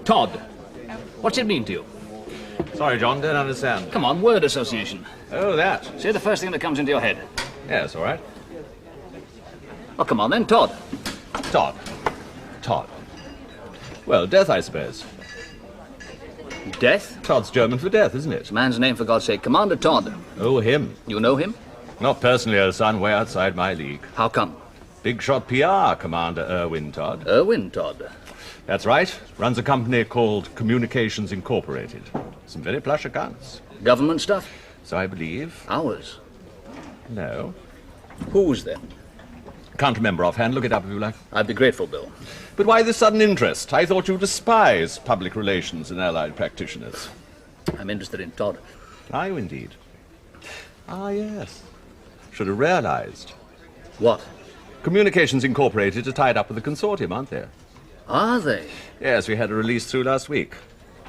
Todd, what's it mean to you? Sorry, John, don't understand. Come on, word association. Oh, that. Say the first thing that comes into your head. Yes, all right. Oh, come on then, Todd. Todd. Todd. Well, death, I suppose. Death? Todd's German for death, isn't it? It's a man's name, for God's sake. Commander Todd. Oh, him. You know him? Not personally, old son, way outside my league. How come? Big shot PR, Commander Irwin Todd. Irwin Todd. That's right. Runs a company called Communications Incorporated. Some very plush accounts. Government stuff? So I believe. Ours? No. Whose then? Can't remember offhand. Look it up if you like. I'd be grateful, Bill. But why this sudden interest? I thought you despised public relations and allied practitioners. I'm interested in Todd. Are you indeed? Ah, yes. Should have realized. What? Communications Incorporated are tied up with the consortium, aren't they? Are they? Yes, we had a release through last week.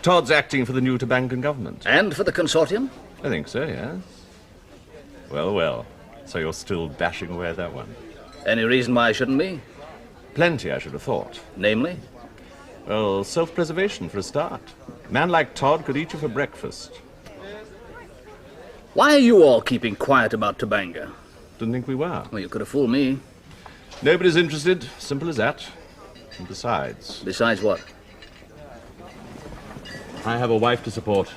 Todd's acting for the new Tobangan government. And for the consortium? I think so, yes. Well, well. So you're still bashing away at that one? Any reason why I shouldn't be? Plenty, I should have thought. Namely? Well, self-preservation for a start. A man like Todd could eat you for breakfast. Why are you all keeping quiet about Tobanga? Didn't think we were. Well, you could have fooled me. Nobody's interested. Simple as that. And besides... Besides what? I have a wife to support.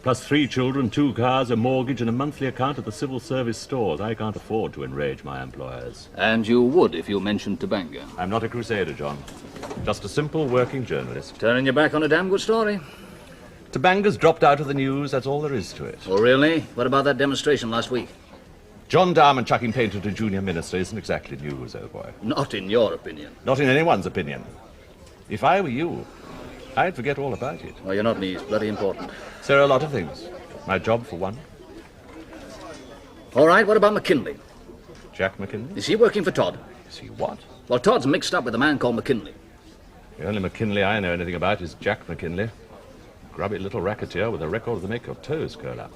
Plus 3 children, 2 cars, a mortgage, and a monthly account at the civil service stores. I can't afford to enrage my employers. And you would if you mentioned Tobanga. I'm not a crusader, John. Just a simple working journalist. Turning your back on a damn good story. Tobanga's dropped out of the news, that's all there is to it. Oh, really? What about that demonstration last week? John Diamond chucking paint at a junior minister isn't exactly news, old boy. Not in your opinion. Not in anyone's opinion. If I were you, I'd forget all about it. Well, you're not me. It's bloody important. So there are a lot of things. My job, for one. All right, what about McKinley? Jack McKinley? Is he working for Todd? Is he what? Well, Todd's mixed up with a man called McKinley. The only McKinley I know anything about is Jack McKinley. Grubby little racketeer with a record to make your toes curl up.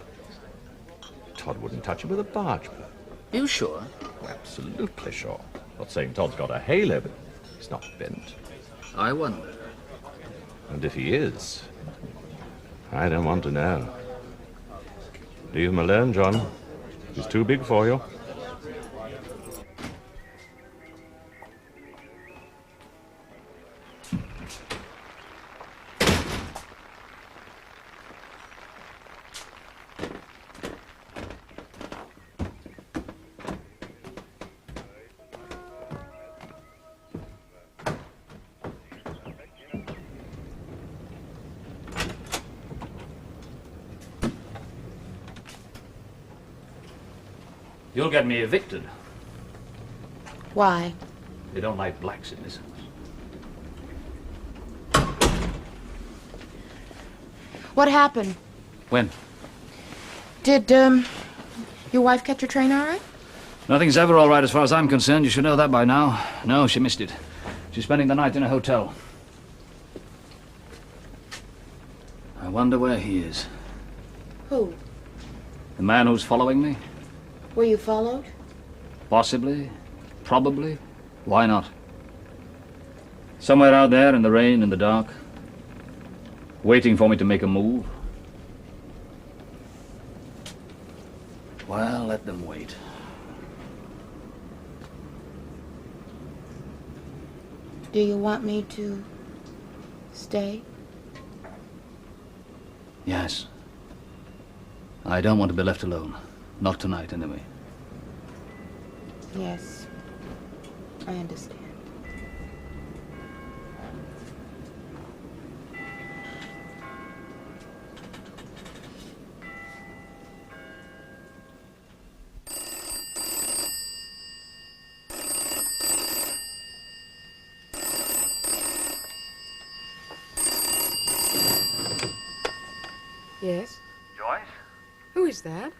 Todd wouldn't touch him with a barge pole. You sure? Absolutely sure. Not saying Todd's got a halo, but he's not bent. I wonder. And if he is, I don't want to know. Leave him alone, John. He's too big for you. You'll get me evicted. Why? They don't like blacks in this house. What happened? When? Did, your wife catch your train all right? Nothing's ever all right as far as I'm concerned. You should know that by now. No, she missed it. She's spending the night in a hotel. I wonder where he is. Who? The man who's following me? Were you followed? Possibly. Probably. Why not? Somewhere out there in the rain, in the dark. Waiting for me to make a move. Well, let them wait. Do you want me to stay? Yes. I don't want to be left alone. Not tonight, anyway. Yes. I understand. Yes? Joyce? Who is that?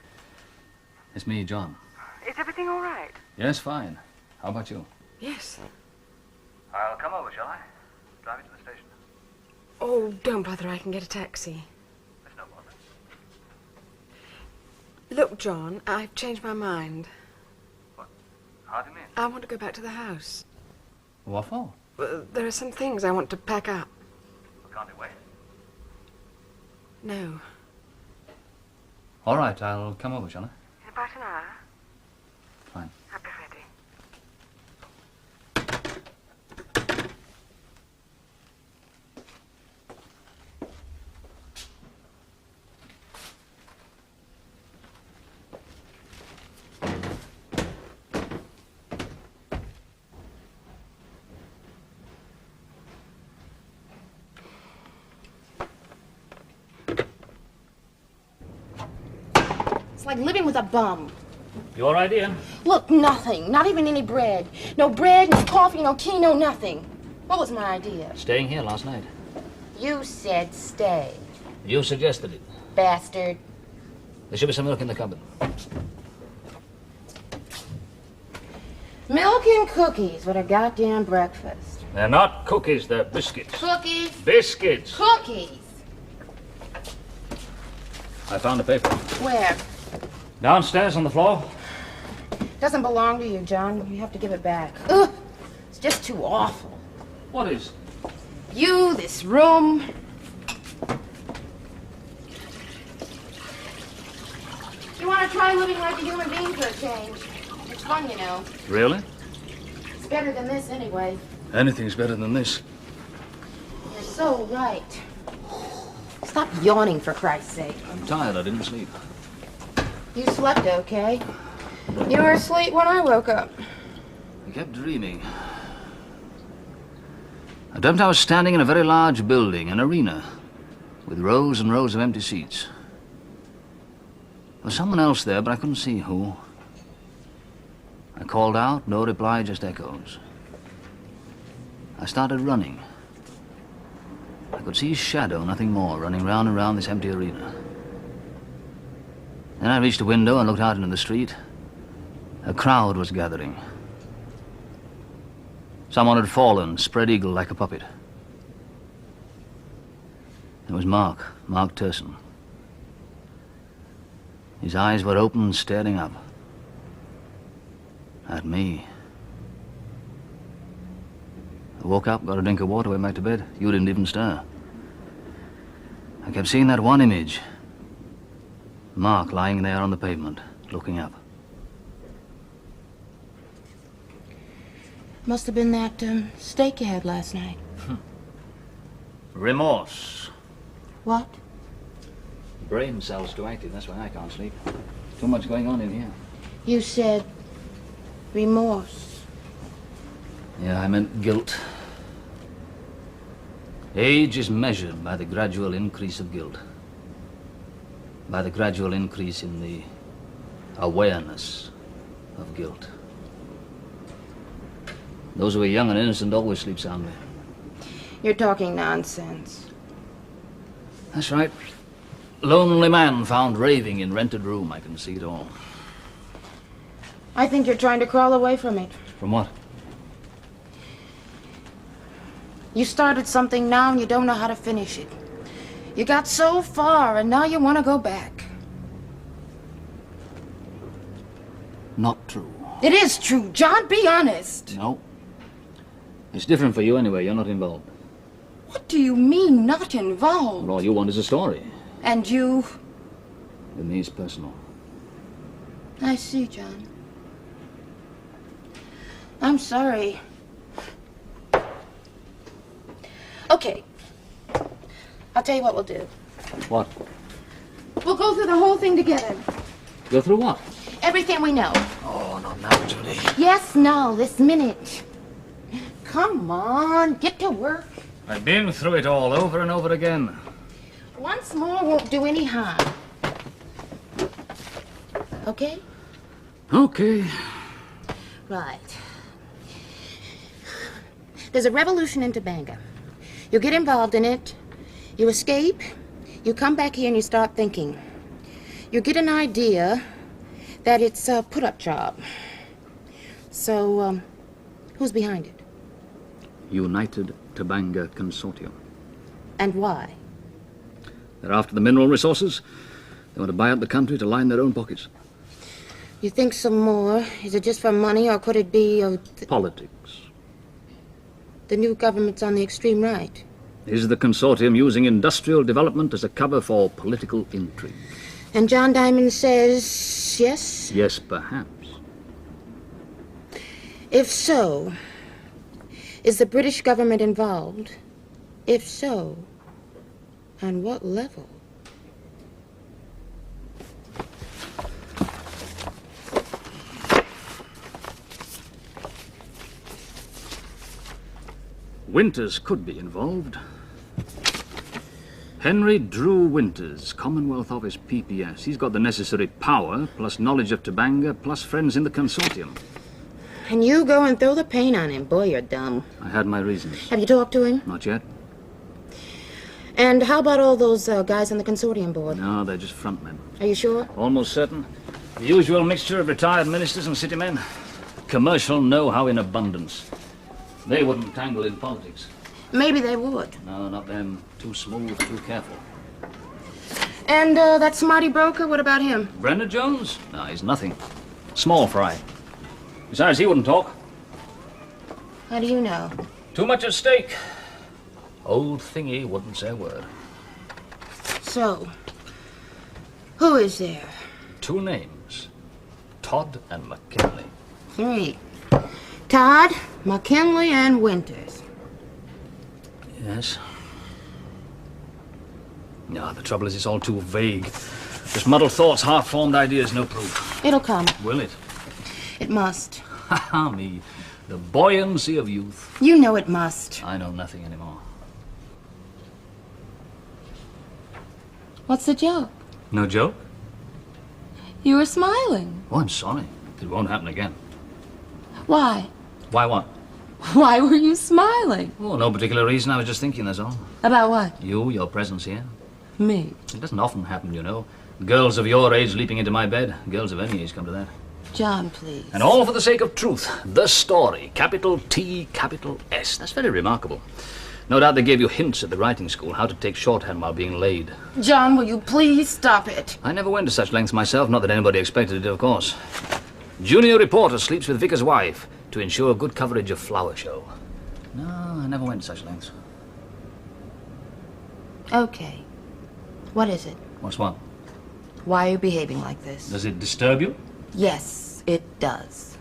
It's me, John. Is everything all right? Yes, fine. How about you? Yes. I'll come over, shall I? Drive you to the station. Oh, don't bother. I can get a taxi. There's no bother. Look, John, I've changed my mind. What? How do you mean? I want to go back to the house. What for? There are some things I want to pack up. Can't it wait? No. All right, I'll come over, shall I? In about an hour. Fine. I'll be ready. It's like living with a bum. Your idea? Look, nothing. Not even any bread. No bread, no coffee, no tea, no nothing. What was my idea? Staying here last night. You said stay, You suggested it. bastard. There should be some milk in the cupboard. Milk and cookies with a goddamn breakfast. They're not cookies, they're biscuits. Cookies, Biscuits! cookies. I found a paper. Where? Downstairs on the floor. Doesn't belong to you, John. You have to give it back. Ugh, it's just too awful. What is? You, this room. You want to try living like a human being for a change? It's fun, you know. Really? It's better than this anyway. Anything's better than this. You're so right. Stop yawning, for Christ's sake. I'm tired, I didn't sleep. You slept okay. You were asleep when I woke up. I kept dreaming. I dreamt I was standing in a very large building, an arena, with rows and rows of empty seats. There was someone else there, but I couldn't see who. I called out, no reply, just echoes. I started running. I could see his shadow, nothing more, running round and round this empty arena. Then I reached a window and looked out into the street. A crowd was gathering. Someone had fallen, spread-eagled like a puppet. It was Mark Turson. His eyes were open, staring up. At me. I woke up, got a drink of water, went back to bed. You didn't even stir. I kept seeing that one image. Mark lying there on the pavement, looking up. Must have been that steak you had last night. Remorse. What? Brain cells too active, that's why I can't sleep. Too much going on in here. You said remorse. Yeah, I meant guilt. Age is measured by the gradual increase of guilt. By the gradual increase in the awareness of guilt. Those who are young and innocent always sleep soundly. You're talking nonsense. That's right. Lonely man found raving in rented room. I can see it all. I think you're trying to crawl away from it. From what? You started something now and you don't know how to finish it. You got so far and now you want to go back. Not true. It is true, John. Be honest. No. It's different for you anyway. You're not involved. What do you mean, not involved? Well, all you want is a story. And you? With me, it's personal. I see, John. I'm sorry. Okay. I'll tell you what we'll do. What? We'll go through the whole thing together. Go through what? Everything we know. Oh, not now, Judy. Yes, now, this minute. Come on, get to work. I've been through it all over and over again. Once more won't do any harm. Okay? Okay. Right. There's a revolution in Tobanga. You get involved in it, you escape, you come back here and you start thinking. You get an idea that it's a put-up job. So, who's behind it? United Tobanga Consortium. And why? They're after the mineral resources. They want to buy up the country to line their own pockets. You think some more? Is it just for money, or could it be Politics. the new government's on the extreme right? Is the consortium using industrial development as a cover for political intrigue? And John Diamond says yes? Yes, perhaps. If so, is the British government involved? If so, on what level? Winters could be involved. Henry Drew Winters, Commonwealth Office PPS. He's got the necessary power, plus knowledge of Tobanga, plus friends in the consortium. And you go and throw the paint on him. Boy, you're dumb. I had my reasons. Have you talked to him? Not yet. And how about all those guys on the consortium board? No, they're just front men. Are you sure? Almost certain. The usual mixture of retired ministers and city men. Commercial know-how in abundance. They wouldn't tangle in politics. Maybe they would. No, not them. Too smooth, too careful. And that smarty broker, what about him? Brendan Jones? No, he's nothing. Small fry. Besides, he wouldn't talk. How do you know? Too much at stake. Old thingy wouldn't say a word. So, who is there? 2 names. Todd and McKinley. 3. Todd, McKinley, and Winters. Yes. No, the trouble is it's all too vague. Just muddled thoughts, half-formed ideas, no proof. It'll come. Will it? It must. Ha-ha, me. The buoyancy of youth. You know it must. I know nothing anymore. What's the joke? No joke? You were smiling. Oh, I'm sorry. It won't happen again. Why? Why what? Why were you smiling? Oh, no particular reason. I was just thinking, that's all. About what? You, your presence here. Me. It doesn't often happen, you know. Girls of your age leaping into my bed. Girls of any age come to that. John, please. And all for the sake of truth. The story. Capital T, capital S. That's very remarkable. No doubt they gave you hints at the writing school how to take shorthand while being laid. John, will you please stop it? I never went to such lengths myself, not that anybody expected it, of course. Junior reporter sleeps with vicar's wife to ensure good coverage of flower show. No, I never went to such lengths. Okay. What is it? What's what? Why are you behaving like this? Does it disturb you? Yes, it does.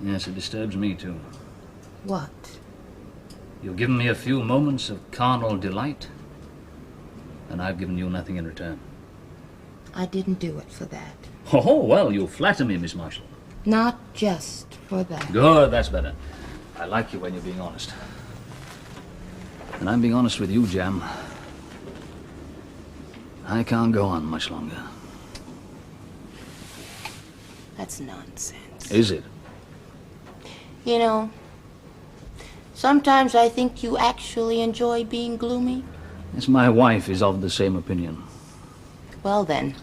Yes, it disturbs me too. What? You've given me a few moments of carnal delight, and I've given you nothing in return. I didn't do it for that. Oh, well, you flatter me, Miss Marshall. Not just for that. Good, that's better. I like you when you're being honest. And I'm being honest with you, Jam. I can't go on much longer. That's nonsense. Is it? You know, sometimes I think you actually enjoy being gloomy. Yes, my wife is of the same opinion. Well then.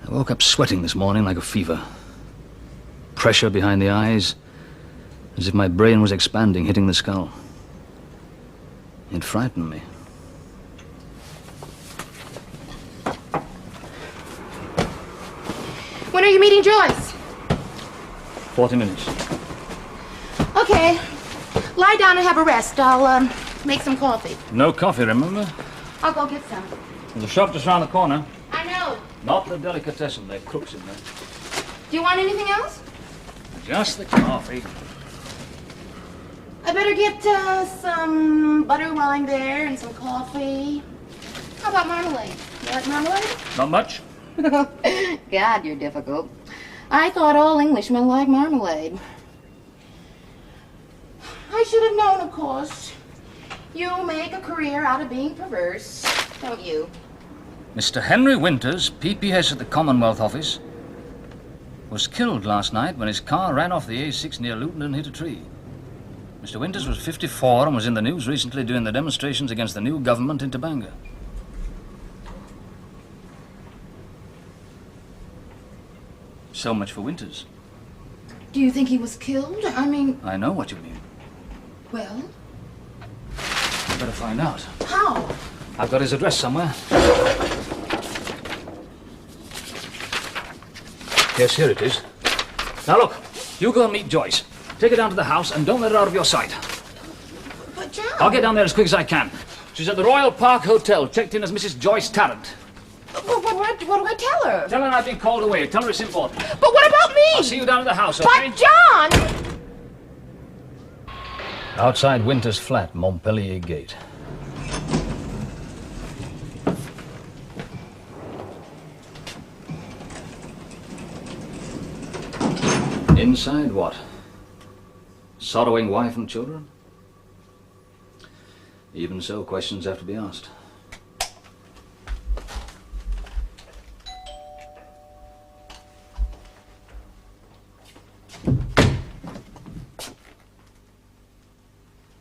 I woke up sweating this morning like a fever. Pressure behind the eyes, as if my brain was expanding, hitting the skull. It frightened me. When are you meeting Joyce? 40 minutes. Okay. Lie down and have a rest. I'll, make some coffee. No coffee, remember? I'll go get some. There's a shop just round the corner. I know. Not the delicatessen, they're crooks in there. Do you want anything else? Just the coffee. I better get, some butter while I'm there and some coffee. How about marmalade? You like marmalade? Not much? God, you're difficult. I thought all Englishmen like marmalade. I should have known, of course. You make a career out of being perverse, don't you? Mr. Henry Winters, PPS at the Commonwealth Office, was killed last night when his car ran off the A6 near Luton and hit a tree. Mr. Winters was 54 and was in the news recently during the demonstrations against the new government in Tobanga. So much for Winters. Do you think he was killed? I mean, I know what you mean. well, I better find out. how? I've got his address somewhere. Yes, here it is. Now look, you go and meet Joyce. Take her down to the house and don't let her out of your sight. But John. I'll get down there as quick as I can. She's at the Royal Park Hotel, checked in as Mrs. Joyce Tarrant. What do I tell her? Tell her I've been called away. Tell her it's important. But what about me? I'll see you down at the house, okay? But John! Outside Winter's flat, Montpellier Gate. Inside what? Sorrowing wife and children? Even so, questions have to be asked.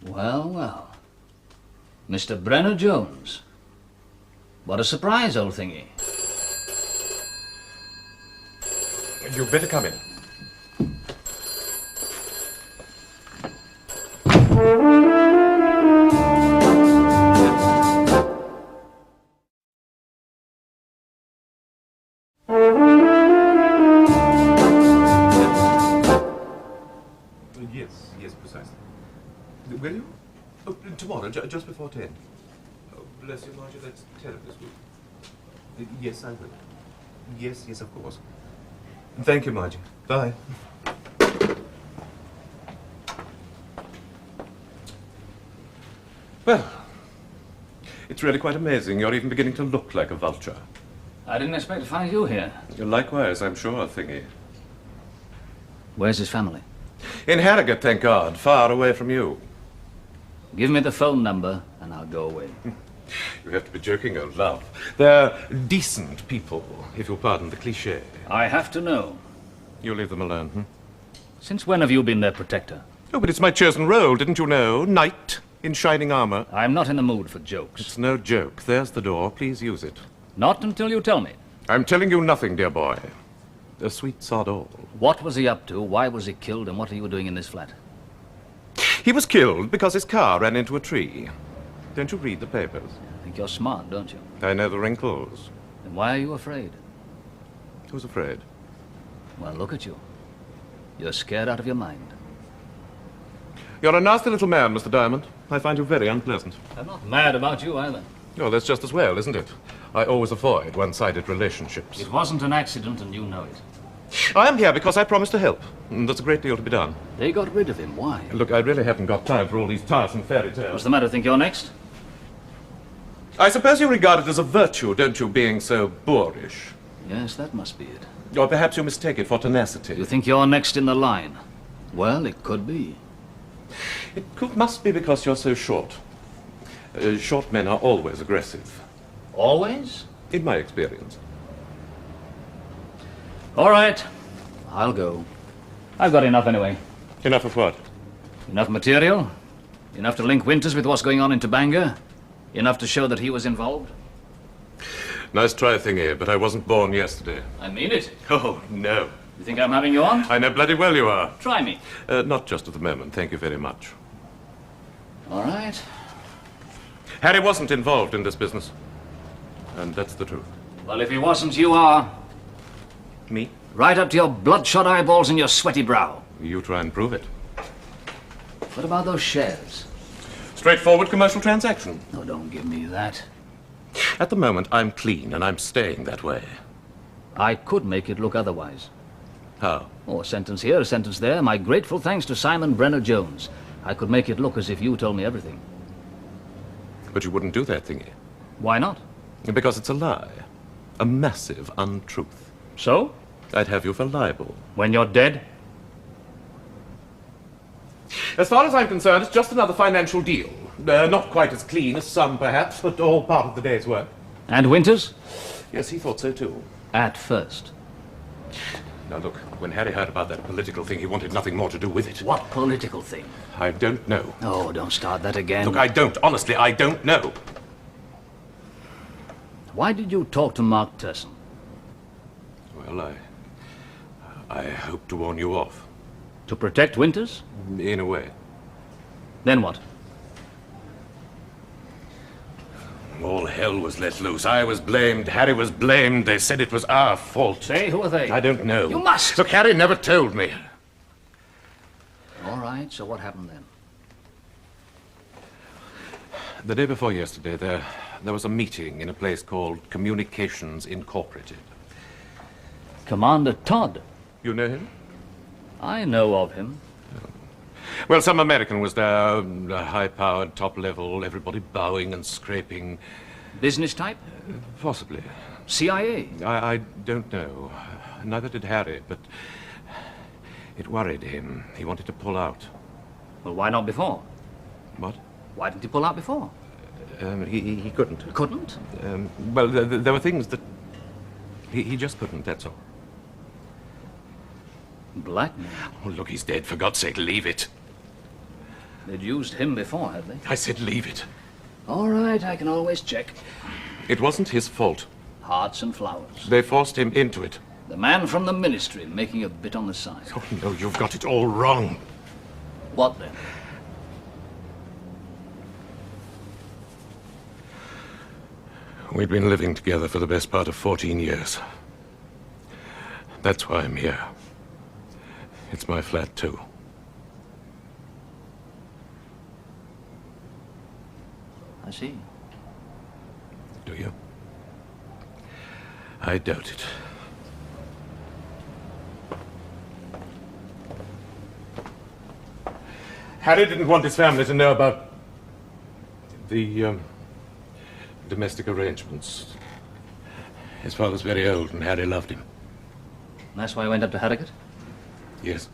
Well, well. Mr. Brenner Jones. What a surprise, old thingy. You'd better come in. Yes, precisely. Will you? Oh, tomorrow, just before 10. Oh, bless you, Margie, that's terribly sweet. Yes, I will. Yes, of course. Thank you, Margie. Bye. Well, it's really quite amazing. You're even beginning to look like a vulture. I didn't expect to find you here. Likewise, I'm sure, Thingy. Where's his family? In Harrogate, thank God, far away from you. Give me the phone number and I'll go away. You have to be joking, old love. They're decent people, if you'll pardon the cliché. I have to know. You leave them alone, hmm? Since when have you been their protector? Oh, but it's my chosen role, didn't you know? Knight in shining armor. I'm not in the mood for jokes. It's no joke. There's the door. Please use it. Not until you tell me. I'm telling you nothing, dear boy. A sweet sod all. What was he up to? Why was he killed? And what are you doing in this flat? He was killed because his car ran into a tree. Don't you read the papers? I think you're smart, don't you? I know the wrinkles. Then why are you afraid? Who's afraid? Well, look at you. You're scared out of your mind. You're a nasty little man, Mr. Diamond. I find you very unpleasant. I'm not mad about you either. Oh, that's just as well, isn't it? I always avoid one-sided relationships. It wasn't an accident and you know it. I am here because I promised to help. There's a great deal to be done. They got rid of him. Why? Look, I really haven't got time for all these tiresome fairy tales. What's the matter? Think you're next? I suppose you regard it as a virtue, don't you, being so boorish? Yes, that must be it. Or perhaps you mistake it for tenacity. You think you're next in the line? Well, it could be. Must be because you're so short. Short men are always aggressive. Always? In my experience. All right. I'll go. I've got enough anyway. Enough of what? Enough material. Enough to link Winters with what's going on in Tobanga. Enough to show that he was involved. Nice try, Thingy, but I wasn't born yesterday. I mean it. Oh, no. You think I'm having you on? I know bloody well you are. Try me. Not just at the moment, thank you very much. All right. Harry wasn't involved in this business. And that's the truth. Well, if he wasn't, you are. Me? Right up to your bloodshot eyeballs and your sweaty brow. You try and prove it. What about those shares? Straightforward commercial transaction. No, don't give me that. At the moment, I'm clean, and I'm staying that way. I could make it look otherwise. How? Oh, a sentence here, a sentence there. My grateful thanks to Simon Brenner Jones. I could make it look as if you told me everything. But you wouldn't do that, Thingy. Why not? Because it's a lie. A massive untruth. So? I'd have you for libel. When you're dead? As far as I'm concerned, it's just another financial deal. Not quite as clean as some, perhaps, but all part of the day's work. And Winters? Yes, he thought so, too. At first. Now, look, when Harry heard about that political thing, he wanted nothing more to do with it. What political thing? I don't know. Oh, don't start that again. Look, I don't. Honestly, I don't know. Why did you talk to Mark Tesson? Well, I hope to warn you off. To protect Winters? In a way. Then what? All hell was let loose. I was blamed. Harry was blamed. They said it was our fault. Say, who are they? I don't know. You must! Look, Harry never told me. All right, so what happened then? The day before yesterday, there was a meeting in a place called Communications Incorporated. Commander Todd. You know him? I know of him. Well, some American was there, high-powered, top-level, everybody bowing and scraping. Business type? Possibly. CIA? I don't know. Neither did Harry, but it worried him. He wanted to pull out. Well, why not before? What? Why didn't he pull out before? He couldn't. Couldn't? Well, there were things that he just couldn't, that's all. Blackmail? Oh, look, he's dead. For God's sake, leave it. They'd used him before, had they? I said leave it. All right, I can always check. It wasn't his fault. Hearts and flowers. They forced him into it. The man from the ministry making a bit on the side. Oh, no, you've got it all wrong. What then? We'd been living together for the best part of 14 years. That's why I'm here. It's my flat, too. I see. Do you? I doubt it. Harry didn't want his family to know about the domestic arrangements. His father's very old, and Harry loved him. That's why I went up to Harrogate? Yes.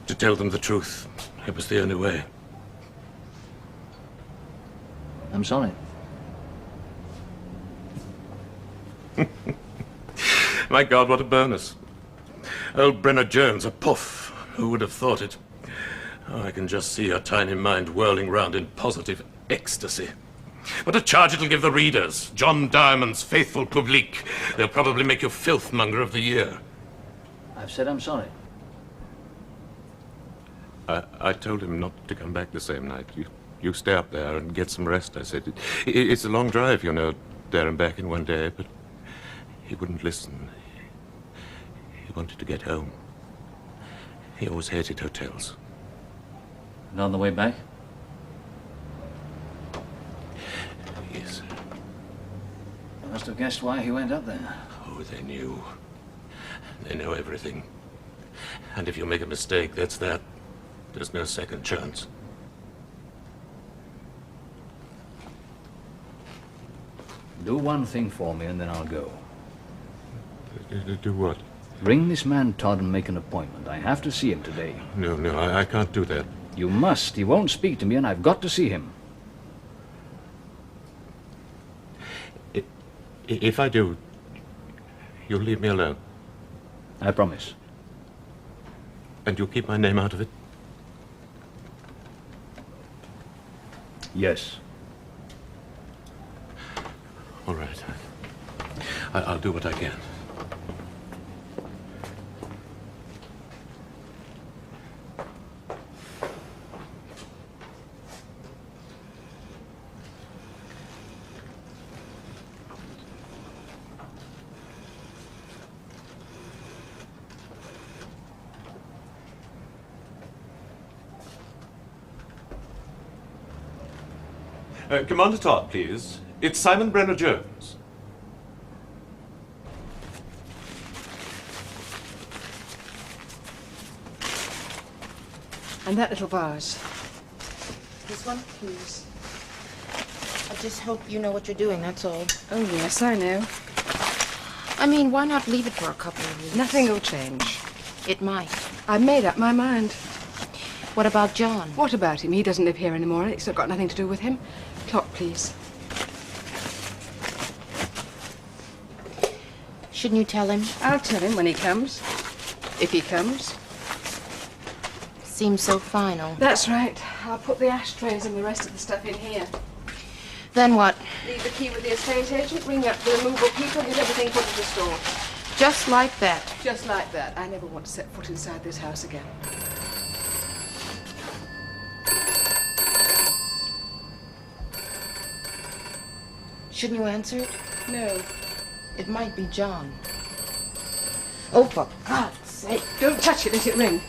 To tell them the truth. It was the only way. I'm sorry. My God, what a bonus. Old Brenner Jones, a puff. Who would have thought it? Oh, I can just see your tiny mind whirling round in positive ecstasy. What a charge it'll give the readers. John Diamond's faithful public. They'll probably make you filthmonger of the year. I've said I'm sorry. I told him not to come back the same night. You stay up there and get some rest, I said. It's a long drive, you know, there and back in one day, but he wouldn't listen. He wanted to get home. He always hated hotels. And on the way back? Yes. I must have guessed why he went up there. Oh, they knew. They know everything. And if you make a mistake, that's that. There's no second chance. Do one thing for me and then I'll go. Do what? Bring this man Todd and make an appointment. I have to see him today. No, I can't do that. You must. He won't speak to me and I've got to see him. If I do, you'll leave me alone. I promise. And you'll keep my name out of it? Yes. All right. I'll do what I can. Commander Todd, please. It's Simon Brenner Jones. And that little vase. This one? Please. I just hope you know what you're doing, that's all. Oh, yes, I know. I mean, why not leave it for a couple of weeks? Nothing will change. It might. I've made up my mind. What about John? What about him? He doesn't live here anymore. It's not got nothing to do with him. Clock, please. Shouldn't you tell him? I'll tell him when he comes. If he comes. Seems so final. That's right. I'll put the ashtrays and the rest of the stuff in here. Then what? Leave the key with the estate agent, ring up the removal people, get everything put in the store. Just like that. Just like that. I never want to set foot inside this house again. Shouldn't you answer it? No. It might be John. Oh, for God's sake. Don't touch it, let it ring.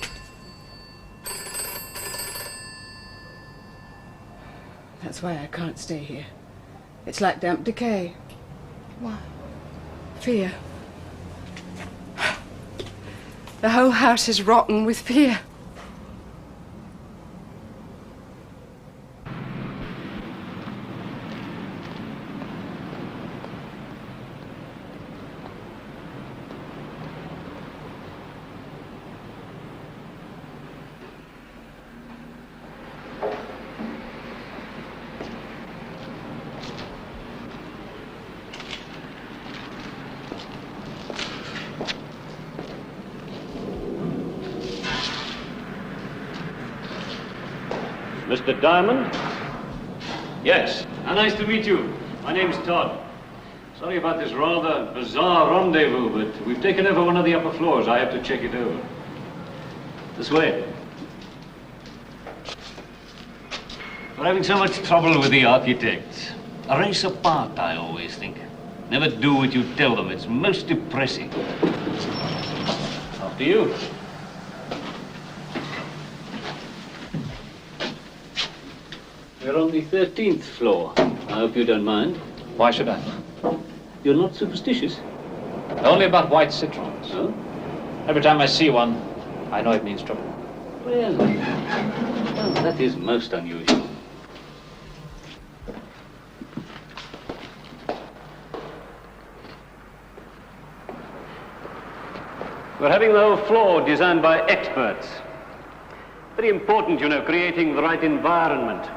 That's why I can't stay here. It's like damp decay. Why? Fear. The whole house is rotten with fear. Mr. Diamond? Yes. Nice to meet you. My name's Todd. Sorry about this rather bizarre rendezvous, but we've taken over one of the upper floors. I have to check it over. This way. We're having so much trouble with the architects. A race apart, I always think. Never do what you tell them. It's most depressing. After you. We're on the 13th floor. I hope you don't mind. Why should I? You're not superstitious? Only about white citrons. No? Every time I see one, I know it means trouble. Well, that is most unusual. We're having the whole floor designed by experts. Very important, you know, creating the right environment.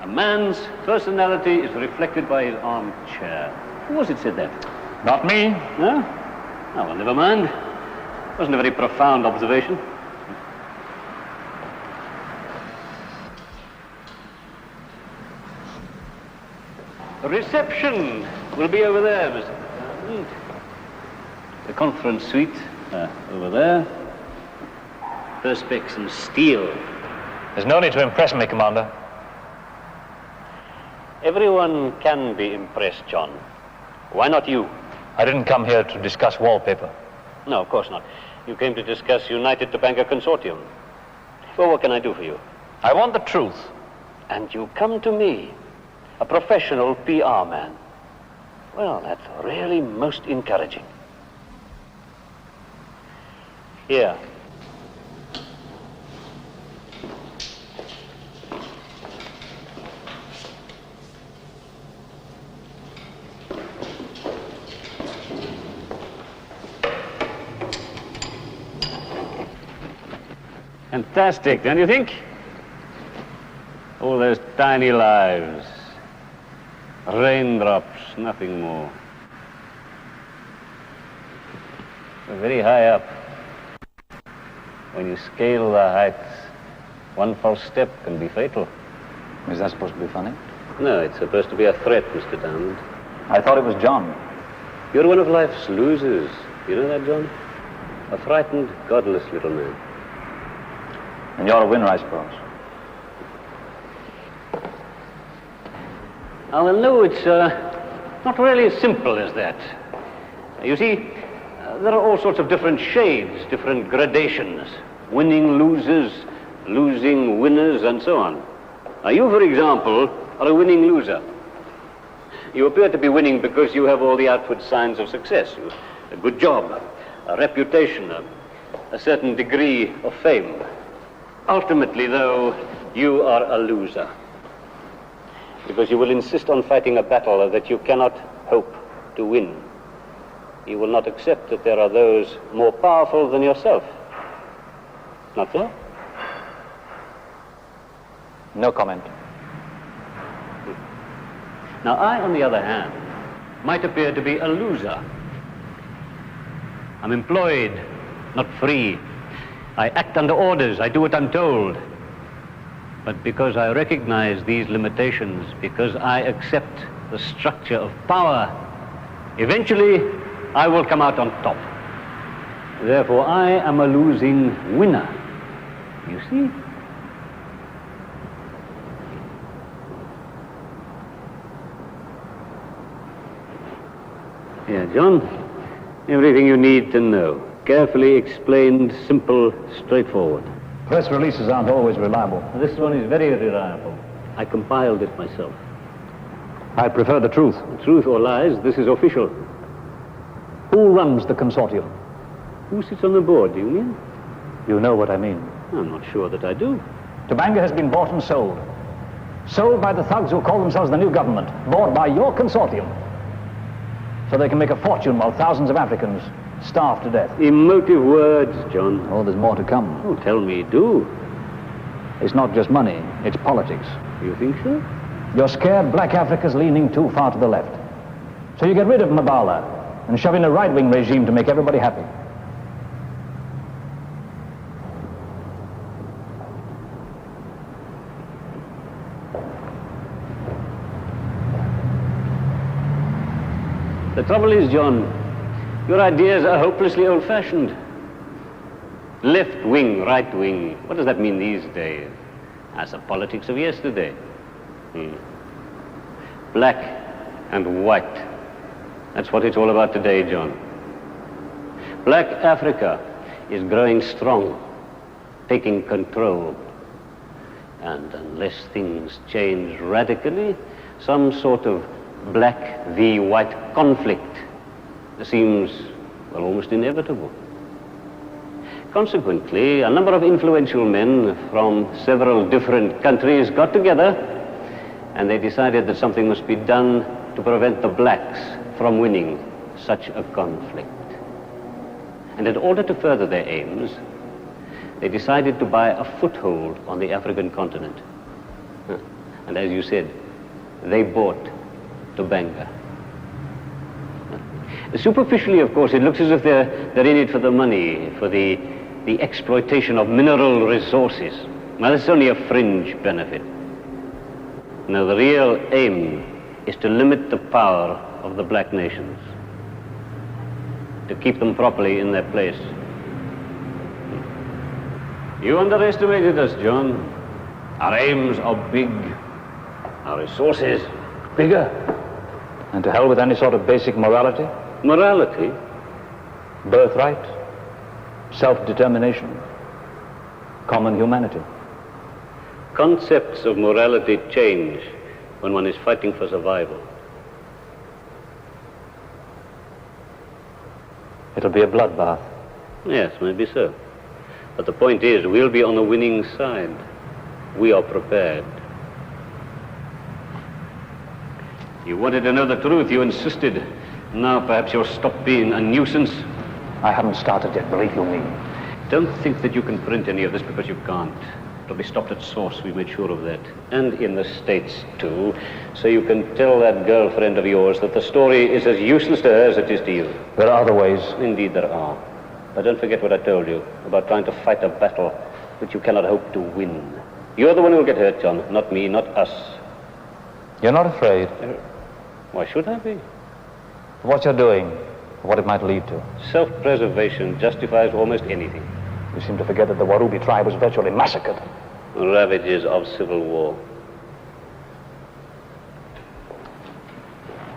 A man's personality is reflected by his armchair. Who was it said that? Not me. No? Oh, well, never mind. Wasn't a very profound observation. The reception will be over there, Mr. Todd. The conference suite, over there. Perspex and steel. There's no need to impress me, Commander. Everyone can be impressed, John. Why not you? I didn't come here to discuss wallpaper. No, of course not. You came to discuss United Tobanga Consortium. Well, what can I do for you? I want the truth. And you come to me, a professional PR man. Well, that's really most encouraging. Here. Fantastic, don't you think? All those tiny lives. Raindrops, nothing more. We're very high up. When you scale the heights, one false step can be fatal. Is that supposed to be funny? No, it's supposed to be a threat, Mr. Diamond. I thought it was John. You're one of life's losers. You know that, John? A frightened, godless little man. And you're a winner, I suppose. Oh, well, no, it's not really as simple as that. You see, there are all sorts of different shades, different gradations. Winning losers, losing winners, and so on. Now, you, for example, are a winning loser. You appear to be winning because you have all the outward signs of success. A good job, a reputation, a certain degree of fame. Ultimately, though, you are a loser. Because you will insist on fighting a battle that you cannot hope to win. You will not accept that there are those more powerful than yourself. Not so? No comment. Now, I, on the other hand, might appear to be a loser. I'm employed, not free. I act under orders, I do what I'm told. But because I recognize these limitations, because I accept the structure of power, eventually I will come out on top. Therefore, I am a losing winner. You see? Yeah, John, everything you need to know. Carefully explained, simple, straightforward. Press releases aren't always reliable. This one is very reliable. I compiled it myself. I prefer the truth. Truth or lies, this is official. Who runs the consortium? Who sits on the board, do you mean? You know what I mean. I'm not sure that I do. Tobanga has been bought and sold. Sold by the thugs who call themselves the new government. Bought by your consortium. So they can make a fortune while thousands of Africans starve to death. Emotive words, John. Oh, there's more to come. Oh, tell me, do. It's not just money, it's politics. You think so? You're scared black Africa's leaning too far to the left. So you get rid of Mabala and shove in a right-wing regime to make everybody happy. The trouble is, John, your ideas are hopelessly old-fashioned. Left wing, right wing. What does that mean these days? That's the politics of yesterday. Black and white. That's what it's all about today, John. Black Africa is growing strong, taking control. And unless things change radically, some sort of black v white conflict seems, well, almost inevitable. Consequently, a number of influential men from several different countries got together and they decided that something must be done to prevent the blacks from winning such a conflict. And in order to further their aims, they decided to buy a foothold on the African continent. And as you said, they bought Tobanga. Superficially, of course, it looks as if they're in it for the money, for the exploitation of mineral resources. Well, it's only a fringe benefit. No, the real aim is to limit the power of the black nations, to keep them properly in their place. You underestimated us, John. Our aims are big, our resources bigger. And to hell with any sort of basic morality? Morality? Birthright? Self-determination? Common humanity? Concepts of morality change when one is fighting for survival. It'll be a bloodbath. Yes, maybe so. But the point is, we'll be on the winning side. We are prepared. You wanted to know the truth, you insisted. Now perhaps you'll stop being a nuisance. I haven't started yet, believe you me. Don't think that you can print any of this because you can't. It'll be stopped at source, we made sure of that. And in the States, too. So you can tell that girlfriend of yours that the story is as useless to her as it is to you. There are other ways. Indeed there are. But don't forget what I told you about trying to fight a battle which you cannot hope to win. You're the one who will get hurt, John, not me, not us. You're not afraid? Why should I be? For what you're doing, for what it might lead to. Self-preservation justifies almost anything. You seem to forget that the Warubi tribe was virtually massacred. Ravages of civil war.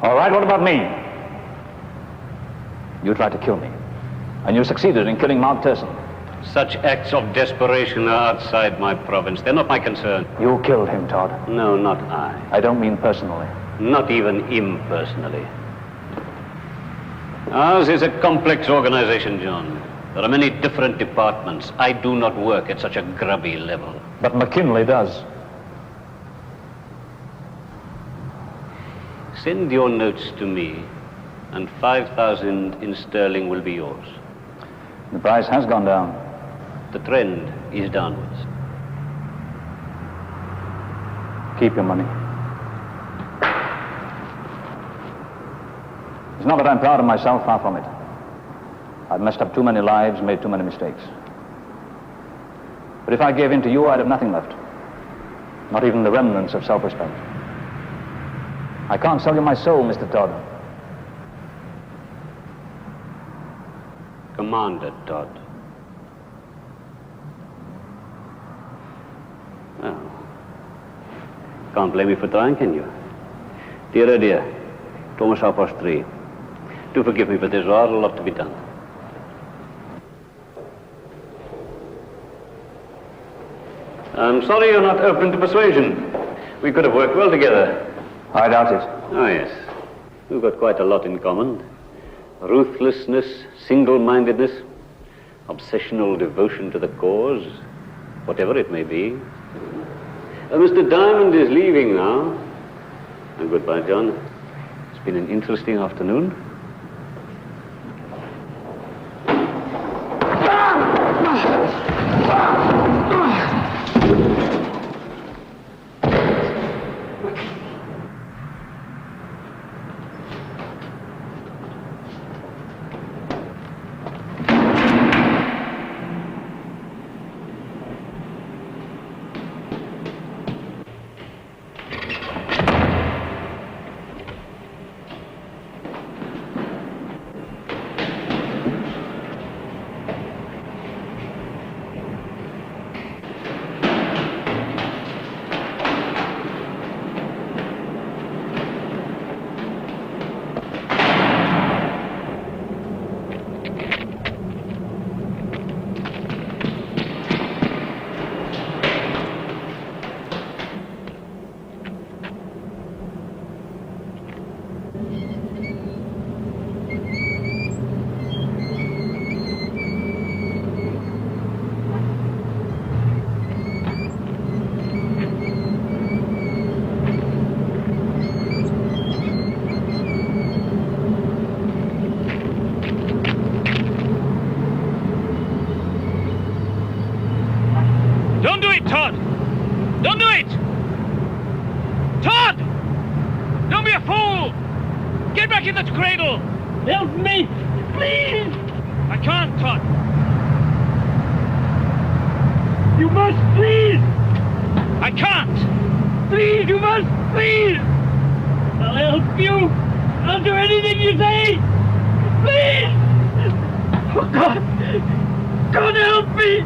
All right, what about me? You tried to kill me, and you succeeded in killing Mark Turson. Such acts of desperation are outside my province. They're not my concern. You killed him, Todd. No, not I. I don't mean personally. Not even impersonally. Ours is a complex organization, John. There are many different departments. I do not work at such a grubby level. But McKinley does. Send your notes to me, and 5,000 in sterling will be yours. The price has gone down. The trend is downwards. Keep your money. It's not that I'm proud of myself, far from it. I've messed up too many lives, made too many mistakes. But if I gave in to you, I'd have nothing left. Not even the remnants of self-respect. I can't sell you my soul, Mr. Todd. Commander Todd. Well, can't blame me for trying, can you? Dear, oh dear, it's almost 3:30. Do forgive me, but there's rather a lot to be done. I'm sorry you're not open to persuasion. We could have worked well together. I doubt it. Oh, yes. We've got quite a lot in common. Ruthlessness, single-mindedness, obsessional devotion to the cause, whatever it may be. Mr. Diamond is leaving now. And goodbye, John. It's been an interesting afternoon. Don't do it, Todd! Don't do it! Todd! Don't be a fool! Get back in that cradle! Help me! Please! I can't, Todd. You must, please! I can't! Please, you must, please! I'll help you! I'll do anything you say! Please! Oh, God! God, help me!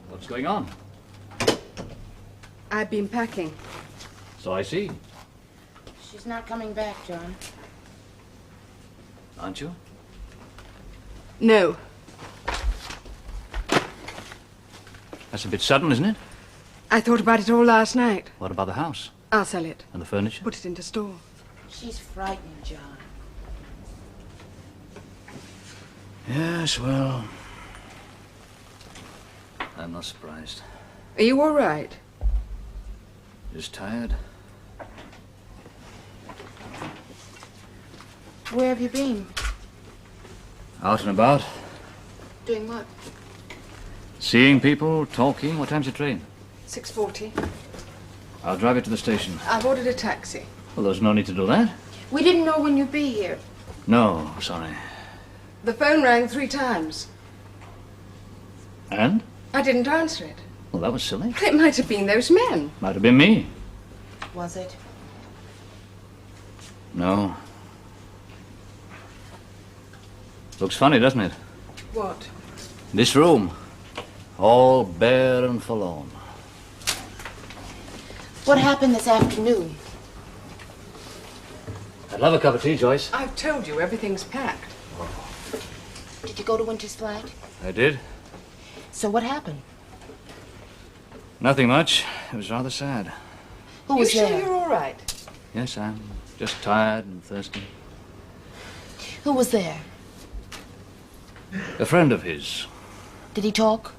What's going on? I've been packing. So I see. She's not coming back, John. Aren't you? No. That's a bit sudden, isn't it? I thought about it all last night. What about the house? I'll sell it. And the furniture? Put it into store. She's frightened, John. Yes, well... I'm not surprised. Are you all right? Just tired. Where have you been? Out and about. Doing what? Seeing people, talking. What time's your train? 6:40. I'll drive you to the station. I've ordered a taxi. Well, there's no need to do that. We didn't know when you'd be here. No, sorry. The phone rang 3 times. And? I didn't answer it. Well, that was silly. It might have been those men. Might have been me. Was it? No. Looks funny, doesn't it? What? This room. All bare and forlorn. What happened this afternoon? I'd love a cup of tea, Joyce. I've told you, everything's packed. Did you go to Winter's flat? I did. So what happened? Nothing much. It was rather sad. Who was sure there? you're all right? Yes, I'm just tired and thirsty. Who was there? A friend of his. Did he talk?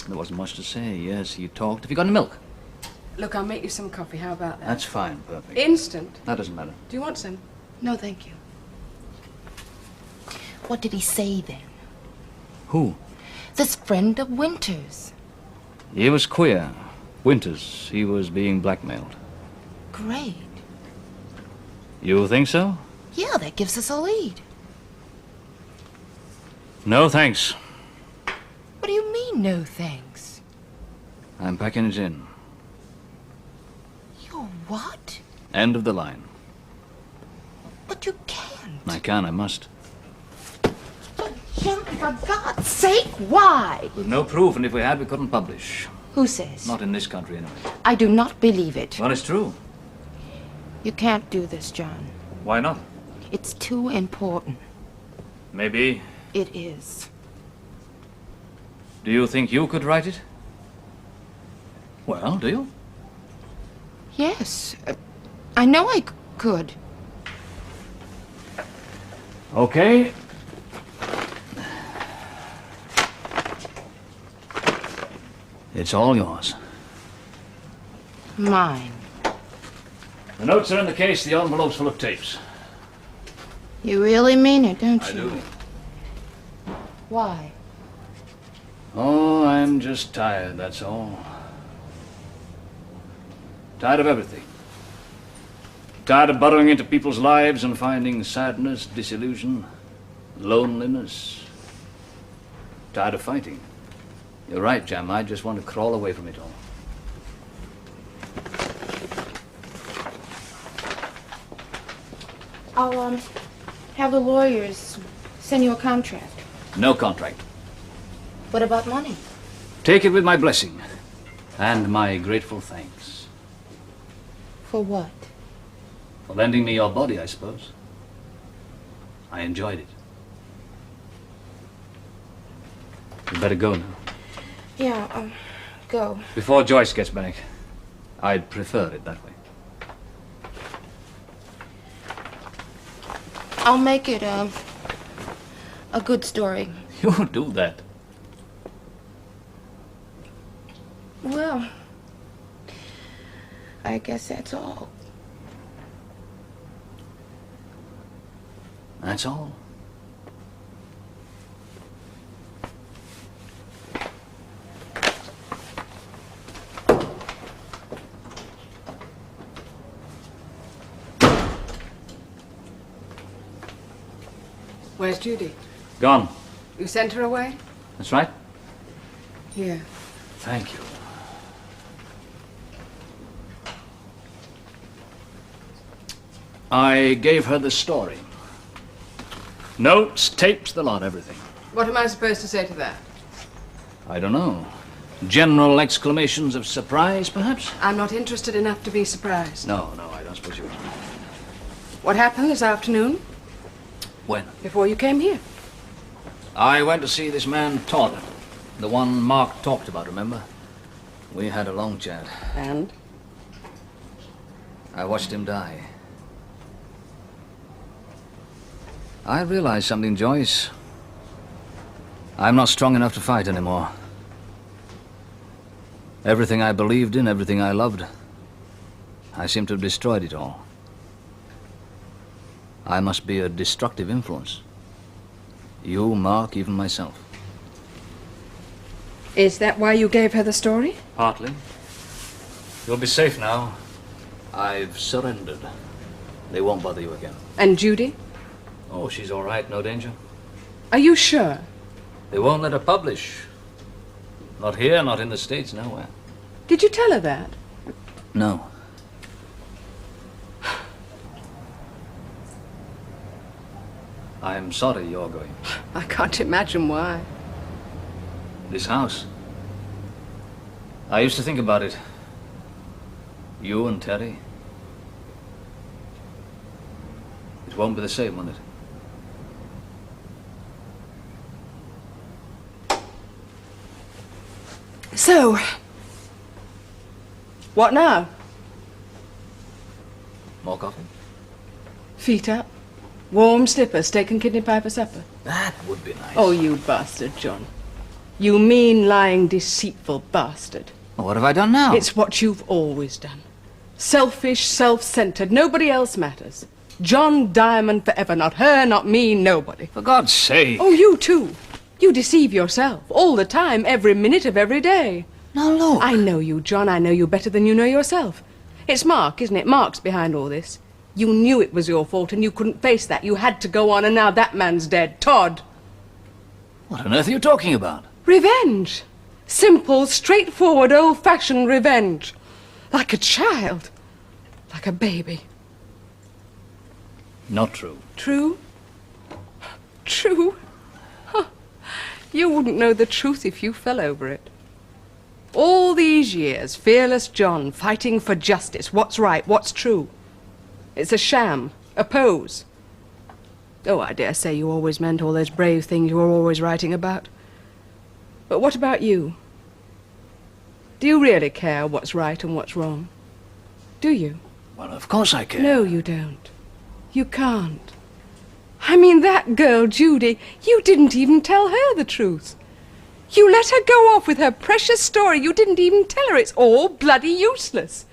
There wasn't much to say. Yes, he talked. Have you got any milk? Look, I'll make you some coffee. How about that? That's fine. Perfect. Instant. That doesn't matter. Do you want some? No, thank you. What did he say then? Who? This friend of Winter's. He was queer. Winters. He was being blackmailed. Great. You think so? Yeah, that gives us a lead. No, thanks. What are mean, no thanks? I'm packing it in. You're what? End of the line. But you can't. I can, I must. But John, for God's sake, why? With no proof, and if we had, we couldn't publish. Who says? Not in this country, anyway. I do not believe it. Well, it's true. You can't do this, John. Why not? It's too important. Maybe. It is. Do you think you could write it? Well, do you? Yes. I know I could. Okay. It's all yours. Mine. The notes are in the case, the envelope's full of tapes. You really mean it, don't you? I do. Why? Oh, I'm just tired, that's all. Tired of everything. Tired of burrowing into people's lives and finding sadness, disillusion, loneliness. Tired of fighting. You're right, Jam. I just want to crawl away from it all. I'll, have the lawyers send you a contract. No contract. What about money? Take it with my blessing. And my grateful thanks. For what? For lending me your body, I suppose. I enjoyed it. You better go now. Yeah, go. Before Joyce gets back. I'd prefer it that way. I'll make it, a good story. You do that. Well, I guess that's all. That's all. Where's Judy? Gone. You sent her away? That's right. Here. Thank you. I gave her the story. Notes, tapes, the lot, everything. What am I supposed to say to that? I don't know. General exclamations of surprise, perhaps? I'm not interested enough to be surprised. No, I don't suppose you are. What happened this afternoon? When? Before you came here. I went to see this man, Todd. The one Mark talked about, remember? We had a long chat. And? I watched him die. I realized something, Joyce. I'm not strong enough to fight anymore. Everything I believed in, everything I loved, I seem to have destroyed it all. I must be a destructive influence. You, Mark, even myself. Is that why you gave her the story? Partly. You'll be safe now. I've surrendered. They won't bother you again. And Judy? Oh, she's all right, no danger. Are you sure? They won't let her publish. Not here, not in the States, nowhere. Did you tell her that? No. I'm sorry you're going. I can't imagine why. This house. I used to think about it. You and Terry. It won't be the same, will it? So, what now? More coffee? Feet up. Warm slippers, steak and kidney pie for supper. That would be nice. Oh, you bastard, John. You mean, lying, deceitful bastard. Well, what have I done now? It's what you've always done. Selfish, self-centered. Nobody else matters. John Diamond forever. Not her, not me, nobody. For God's sake. Oh, you too. You deceive yourself. All the time, every minute of every day. Now, look. I know you, John. I know you better than you know yourself. It's Mark, isn't it? Mark's behind all this. You knew it was your fault and you couldn't face that. You had to go on, and now that man's dead. Todd. What on earth are you talking about? Revenge. Simple, straightforward, old-fashioned revenge. Like a child. Like a baby. Not true. True? True? Huh. You wouldn't know the truth if you fell over it. All these years, fearless John, fighting for justice, what's right, what's true. It's a sham, a pose. Oh, I dare say you always meant all those brave things you were always writing about. But what about you? Do you really care what's right and what's wrong? Do you? Well, of course I care. No, you don't. You can't. I mean, that girl, Judy, you didn't even tell her the truth. You let her go off with her precious story. You didn't even tell her it's all bloody useless.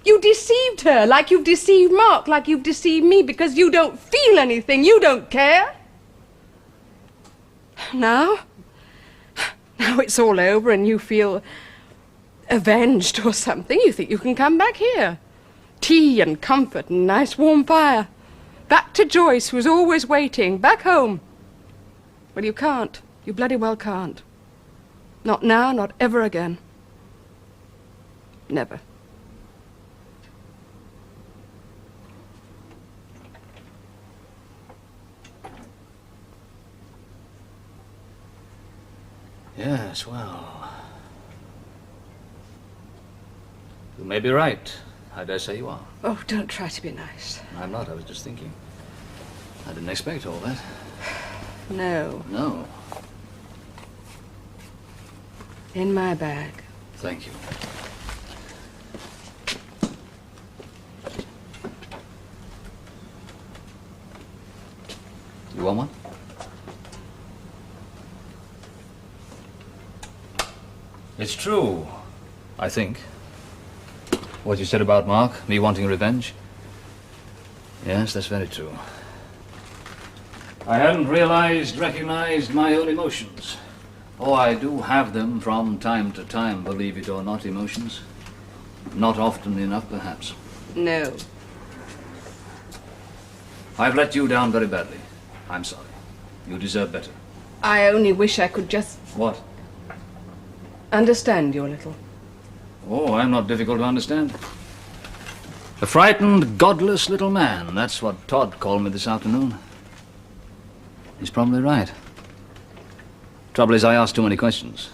You deceived her like you've deceived Mark, like you've deceived me, because you don't feel anything. You don't care. Now it's all over and you feel avenged or something. You think you can come back here. Tea and comfort and nice warm fire. Back to Joyce, who's always waiting. Back home. Well, you can't. You bloody well can't. Not now, not ever again. Never. Yes, well... You may be right. I dare say you are. Oh, don't try to be nice. I'm not, I was just thinking. I didn't expect all that. No. No. In my bag. Thank you. You want one? It's true, I think. What you said about Mark, me wanting revenge. Yes, that's very true. I hadn't recognized my own emotions. Oh, I do have them from time to time, believe it or not, emotions. Not often enough, perhaps. No. I've let you down very badly. I'm sorry. You deserve better. I only wish I could just... What? Understand you a little. Oh, I'm not difficult to understand. A frightened, godless little man. That's what Todd called me this afternoon. He's probably right. Trouble is, I ask too many questions.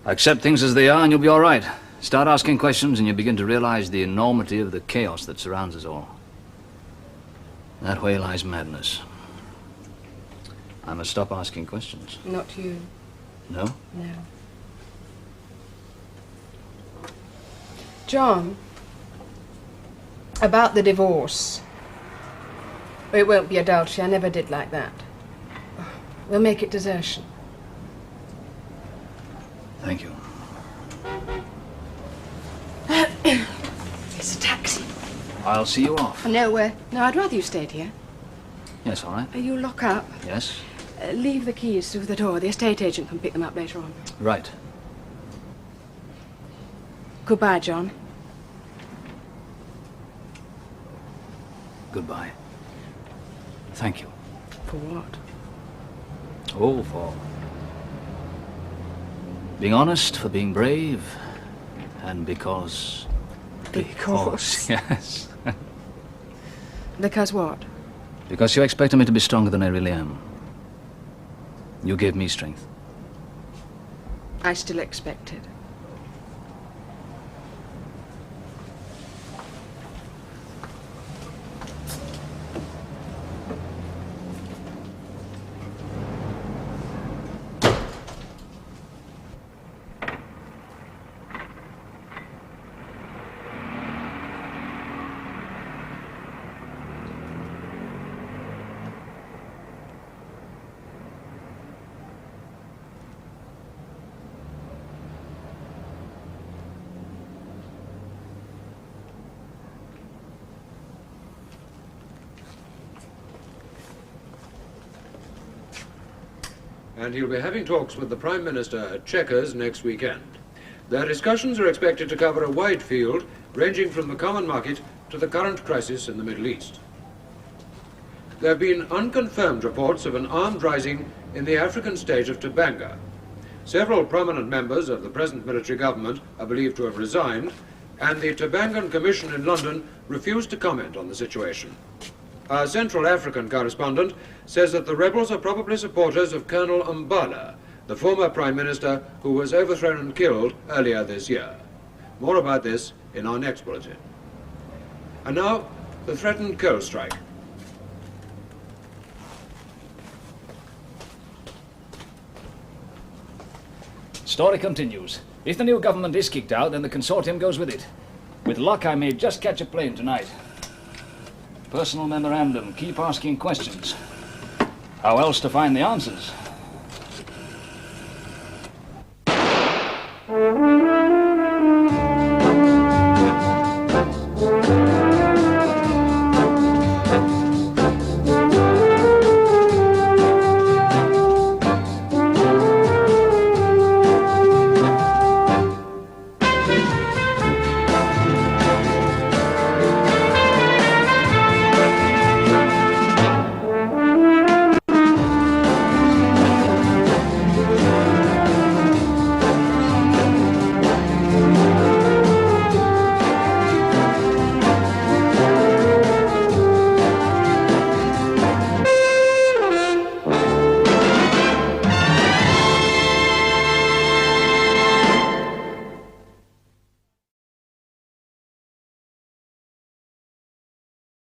Accept things as they are and you'll be all right. Start asking questions and you begin to realize the enormity of the chaos that surrounds us all. That way lies madness. I must stop asking questions. Not you. No? No. John, about the divorce. It won't be adultery. I never did like that. We'll make it desertion. Thank you. It's a taxi. I'll see you off. No, I'd rather you stayed here. Yes, all right. You lock up. Yes? Leave the keys through the door. The estate agent can pick them up later on. Right. Goodbye, John. Goodbye. Thank you. For what? Oh, for being honest, for being brave, and because... Because? Yes. Because what? Because you expected me to be stronger than I really am. You gave me strength. I still expect it. And he'll be having talks with the Prime Minister at Chequers next weekend. Their discussions are expected to cover a wide field, ranging from the common market to the current crisis in the Middle East. There have been unconfirmed reports of an armed rising in the African state of Tobanga. Several prominent members of the present military government are believed to have resigned, and the Tobanga Commission in London refused to comment on the situation. Our Central African correspondent says that the rebels are probably supporters of Colonel Mbala, the former Prime Minister who was overthrown and killed earlier this year. More about this in our next bulletin. And now, the threatened coal strike. Story continues. If the new government is kicked out, then the consortium goes with it. With luck, I may just catch a plane tonight. Personal memorandum. Keep asking questions. How else to find the answers?